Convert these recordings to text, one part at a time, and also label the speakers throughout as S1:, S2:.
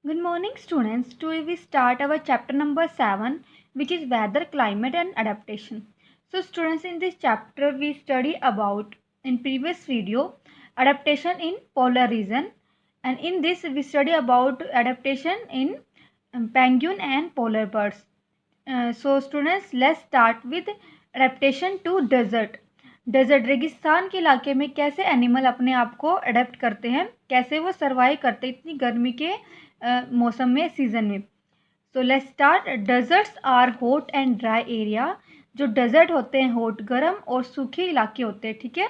S1: Good morning, students. Today we start our chapter number 7, which is weather, climate, and adaptation. So, students, in this chapter we study about in previous video adaptation in polar region, and in this we study about adaptation in penguin and polar birds. So, students, let's start with adaptation to desert. Desert रेगिस्तान के इलाके में कैसे animal अपने आप को adapt करते हैं, कैसे वो सर्वाइव करते हैं इतनी गर्मी के मौसम में, सीजन में. So let's start. Deserts are hot and dry area. जो डेजर्ट होते हैं हॉट गर्म और सूखे इलाके होते हैं. ठीक है.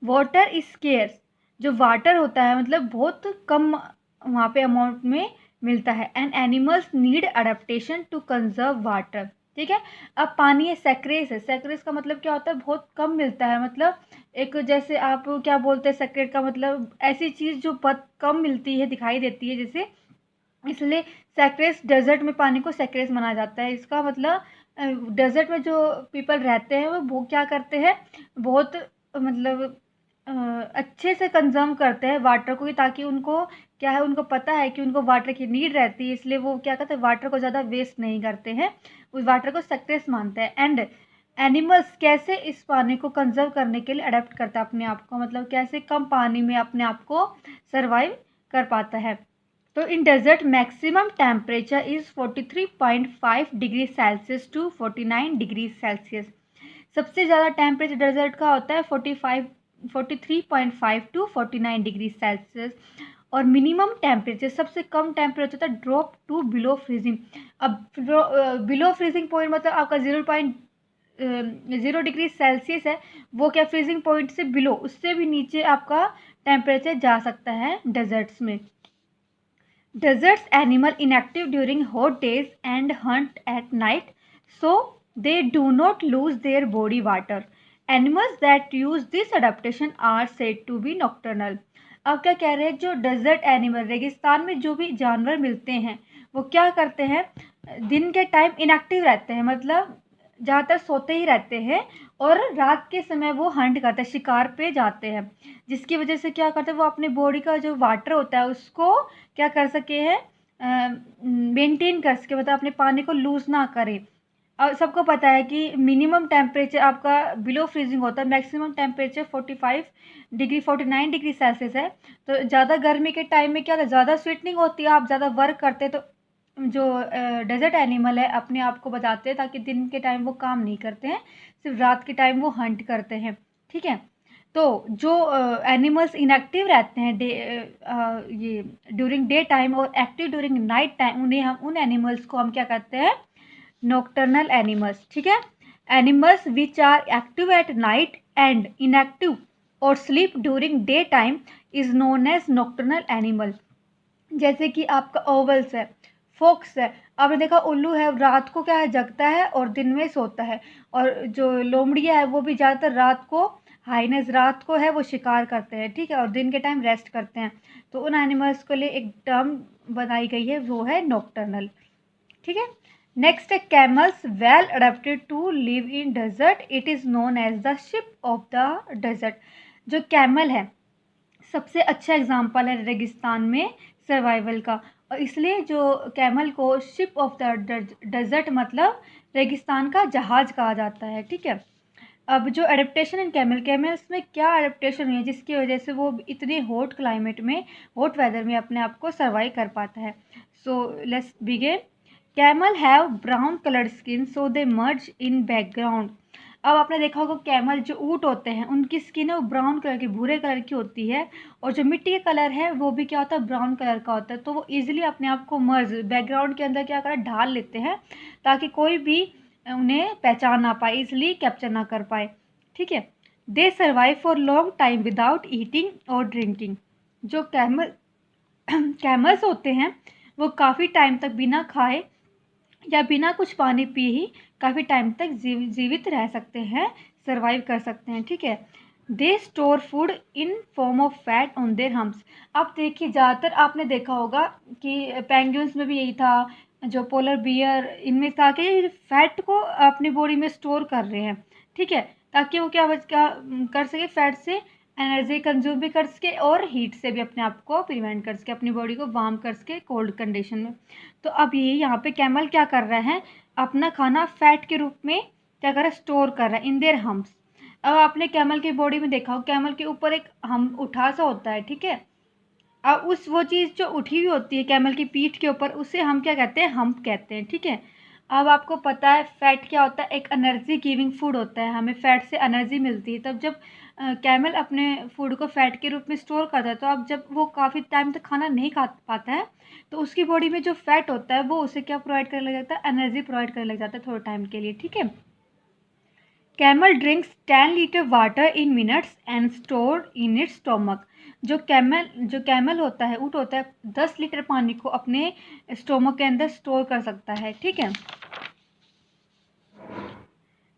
S1: Water is scarce. जो वाटर होता है मतलब बहुत कम वहाँ पे अमाउंट में मिलता है. And animals need adaptation to conserve water. ठीक है. अब पानी है सेक्रेस है. सेक्रेस का मतलब क्या होता है, बहुत कम मिलता है. मतलब एक जैसे आप क्या बोलते हैं, सेक्रेट का मतलब ऐसी चीज़ जो बहुत कम मिलती है, दिखाई देती है जैसे, इसलिए सेक्रेस डेजर्ट में पानी को सेक्रेस माना जाता है. इसका मतलब डेजर्ट में जो पीपल रहते हैं वो क्या करते हैं, बहुत मतलब अच्छे से कंज्यूम करते हैं वाटर को, ताकि उनको क्या है, उनको पता है कि उनको वाटर की नीड रहती है, इसलिए वो क्या करते हैं, वाटर को ज़्यादा वेस्ट नहीं करते हैं, उस वाटर को सेक्रेस मानते हैं. एंड एनिमल्स कैसे इस पानी को कंजर्व करने के लिए अडेप्ट करता है अपने आप को, मतलब कैसे कम पानी में अपने आप को सर्वाइव कर पाता है. तो in desert maximum temperature is 43.5 degree Celsius to 49 degree Celsius. सबसे ज़्यादा टेम्परेचर डेजर्ट का होता है 43.5 टू 49 डिग्री सेल्सियस. और मिनिमम टेम्परेचर, सबसे कम टेम्परेचर होता है ड्रॉप टू बिलो फ्रीजिंग. अब बिलो फ्रीजिंग पॉइंट मतलब आपका 0 डिग्री सेल्सियस है, वो क्या फ्रीजिंग पॉइंट से बिलो, उससे भी नीचे आपका टेम्परेचर जा सकता है डेजर्ट्स में. Deserts animal inactive during hot days and hunt at night, so they do not lose their body water. Animals that use this adaptation are said to be nocturnal. अब क्या कह रहे हैं, जो डेजर्ट एनिमल, रेगिस्तान में जो भी जानवर मिलते हैं वो क्या करते हैं, दिन के टाइम इनएक्टिव रहते हैं, मतलब ज़्यादातर सोते ही रहते हैं, और रात के समय वो हंट करते हैं, शिकार पे जाते हैं, जिसकी वजह से क्या करते हैं, वो अपने बॉडी का जो वाटर होता है उसको क्या कर सके हैं, मेंटेन कर सके, मतलब अपने पानी को लूज़ ना करें. और सबको पता है कि मिनिमम टेम्परेचर आपका बिलो फ्रीजिंग होता है, मैक्सिमम टेम्परेचर 49 डिग्री सेल्सियस है. तो ज़्यादा गर्मी के टाइम में क्या होता है, ज़्यादा स्वीटनिंग होती है, आप ज़्यादा वर्क करते हैं, तो जो डेजर्ट एनिमल है अपने आप को बचाते हैं, ताकि दिन के टाइम वो काम नहीं करते हैं, सिर्फ रात के टाइम वो हंट करते हैं. ठीक है. तो जो एनिमल्स इनएक्टिव रहते हैं ये ड्यूरिंग डे टाइम और एक्टिव ड्यूरिंग नाइट टाइम, उन एनिमल्स को हम क्या कहते हैं, नॉक्टर्नल एनिमल्स. ठीक है. Animals which are active at night and inactive और sleep during day time is known as nocturnal animal. जैसे कि आपका ओवल्स है, फोक्स है. आपने देखा उल्लू है, रात को क्या है, जगता है और दिन में सोता है. और जो लोमड़िया है वो भी ज़्यादातर रात को, हाइनेस रात को है वो शिकार करते हैं. ठीक है. और दिन के टाइम रेस्ट करते हैं. तो उन एनिमल्स के लिए एक टर्म बनाई गई है, वो है नॉक्टर्नल. ठीक है. नेक्स्ट है camels, well adapted to live in desert, it is known as the ship of the desert. जो कैमल है सबसे अच्छा एग्जाम्पल है रेगिस्तान में सर्वाइवल का, और इसलिए जो कैमल को शिप ऑफ द डेजर्ट मतलब रेगिस्तान का जहाज कहा जाता है. ठीक है. अब जो एडेप्टेशन इन कैमल्स में क्या एडेप्टेशन हुई है जिसकी वजह से वो इतने हॉट क्लाइमेट में, हॉट वेदर में अपने आप को सर्वाइव कर पाता है. So let's begin. Camel have brown coloured skin so they merge in background. अब आपने देखा होगा कैमल जो ऊँट होते हैं उनकी स्किन है वो ब्राउन कलर की, भूरे कलर की होती है, और जो मिट्टी का कलर है वो भी क्या होता है, ब्राउन कलर का होता है. तो वो इजीली अपने आप को मर्ज बैकग्राउंड के अंदर क्या कर ढाल लेते हैं, ताकि कोई भी उन्हें पहचान ना पाए, इसलिए कैप्चर ना कर पाए. ठीक है. दे survive for long time without eating और ड्रिंकिंग. जो कैमल्स होते हैं वो काफ़ी टाइम तक बिना खाए या बिना कुछ पानी पिए ही काफ़ी टाइम तक जीवित रह सकते हैं, सर्वाइव कर सकते हैं. ठीक है. They store food in form of fat on their humps. अब देखिए ज़्यादातर आपने देखा होगा कि पेंगुइन्स में भी यही था, जो पोलर बियर, इनमें था कि फैट को अपनी बॉडी में स्टोर कर रहे हैं. ठीक है. ताकि वो क्या कर सके, फैट से एनर्जी कंज्यूम भी कर सके और हीट से भी अपने आप को प्रिवेंट कर सके, अपनी बॉडी को वार्म कर सके कोल्ड कंडीशन में। तो अब ये यहाँ पे कैमल क्या कर रहा है, अपना खाना फैट के रूप में क्या कर रहा है, स्टोर कर रहा है इन देयर हम्स। अब आपने कैमल की बॉडी में देखा हो, कैमल के ऊपर एक हम उठा सा होता है, ठीक है। अब वो चीज़ जो उठी हुई होती है कैमल की पीठ के ऊपर, उसे हम क्या कहते हैं, हम्प कहते हैं, ठीक है। अब आपको पता है फैट क्या होता है, एक एनर्जी गिविंग फूड होता है, हमें फैट से एनर्जी मिलती है। तब जब कैमल अपने फूड को फैट के रूप में स्टोर करता है, तो अब जब वो काफ़ी टाइम तक खाना नहीं खा पाता है, तो उसकी बॉडी में जो फैट होता है वो उसे क्या प्रोवाइड करने लग जाता है, एनर्जी प्रोवाइड करने लग जाता है थोड़े टाइम के लिए, ठीक है। Camel drinks 10 litre water in minutes and store in its stomach. जो कैमल होता है, ऊँट होता है, 10 लीटर पानी को अपने स्टोमक के अंदर स्टोर कर सकता है, ठीक है।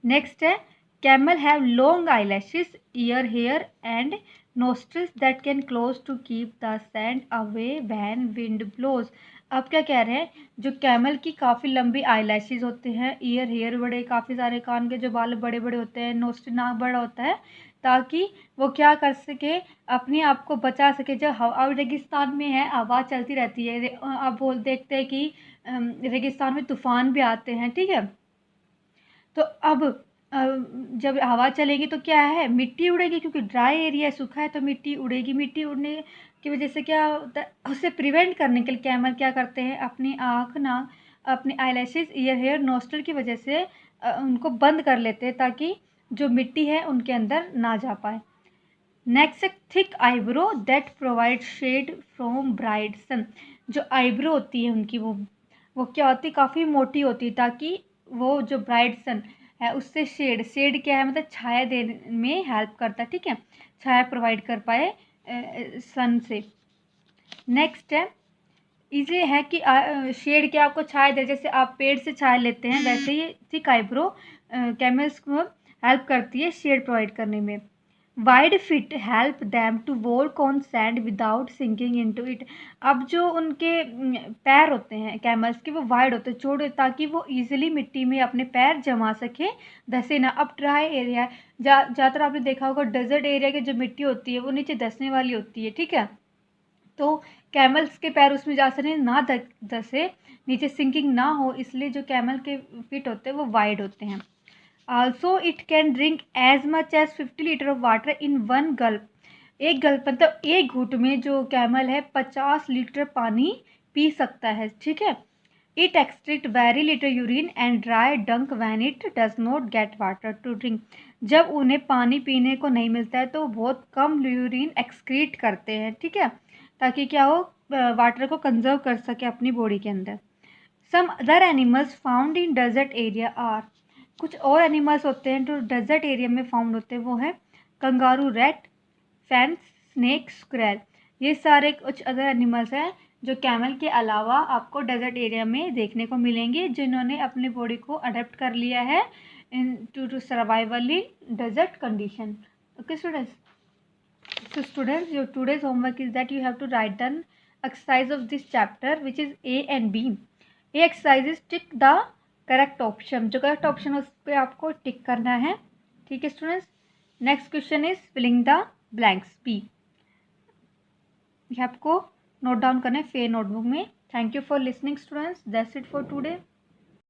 S1: नेक्स्ट है camel have long eyelashes, ear hair and nostrils that can close to keep the sand away when wind blows। अब क्या कह रहे हैं, जो कैमल की काफ़ी लंबी आईलैशेस होते हैं, ईयर हेयर बड़े, काफ़ी सारे कान के जो बाल बड़े बड़े होते हैं, नोस्ट्रिल नाक बड़ा होता है, ताकि वो क्या कर सके, अपने आप को बचा सके। जब हवा रेगिस्तान में है, हवा चलती रहती है, अब देखते हैं कि रेगिस्तान में तूफान भी आते हैं, ठीक है। तो अब जब हवा चलेगी तो क्या है, मिट्टी उड़ेगी, क्योंकि ड्राई एरिया सूखा है तो मिट्टी उड़ेगी। मिट्टी उड़ने की वजह से क्या होता है, उससे प्रिवेंट करने के लिए कैमल क्या करते हैं, अपनी आँख, नाक, अपने आईलैशेस, ईयर हेयर, नोस्ट्रल की वजह से उनको बंद कर लेते हैं, ताकि जो मिट्टी है उनके अंदर ना जा पाए। Next, thick eyebrow that provide shade from bright sun. जो आईब्रो होती है उनकी, वो क्या होती है, काफ़ी मोटी होती है, ताकि वो जो ब्राइट सन है उससे शेड क्या है, मतलब छाया देने में हेल्प करता है, ठीक है, छाया प्रोवाइड कर पाए सन से। नेक्स्ट है, इसे है कि शेड क्या आपको छाया दे, जैसे आप पेड़ से छाया लेते हैं, वैसे ही थिक आईब्रो कैमल्स को हेल्प करती है शेड प्रोवाइड करने में। Wide feet help them to walk on sand without sinking into it. अब जो उनके पैर होते हैं कैमल्स के, वो वाइड होते हैं, चौड़े, ताकि वो इजीली मिट्टी में अपने पैर जमा सके, धसे ना। अब ड्राई एरिया ज़्यादातर आपने देखा होगा, डेजर्ट एरिया की जो मिट्टी होती है वो नीचे धसने वाली होती है, ठीक है। तो कैमल्स के पैर उसमें जा सके ना, धसे, नीचे सिंकिंग ना हो, इसलिए जो कैमल के फिट होते हैं वो वाइड होते हैं। Also it can drink as much as 50 litre of water in one gulp. एक गल्प मतलब एक घूंट में जो कैमल है 50 लीटर पानी पी सकता है, ठीक है। It extract very little urine and dry dung when it does not get water to drink. जब उन्हें पानी पीने को नहीं मिलता है तो बहुत कम यूरिन एक्सक्रीट करते हैं, ठीक है, ताकि क्या हो, वाटर को कंजर्व कर सके अपनी बॉडी के अंदर। Some other animals found in desert area are. कुछ और एनिमल्स होते हैं जो डेजर्ट एरिया में फाउंड होते हैं, वो है kangaroo, rat, fans, snake, squirrel. ये सारे कुछ अदर एनिमल्स हैं जो कैमल के अलावा आपको डेजर्ट एरिया में देखने को मिलेंगे, जिन्होंने अपनी बॉडी को अडेप्ट कर लिया है into survival in desert condition. Okay students, so students, your today's homework is that you have to write down exercise of this chapter, which is A and B. A exercise is tick the correct option, जो correct option है उस पर आपको tick करना है, ठीक है students. Next question is filling the blanks, B. ये आपको नोट डाउन करना है फेयर नोटबुक में। Thank you for listening students, that's it for today.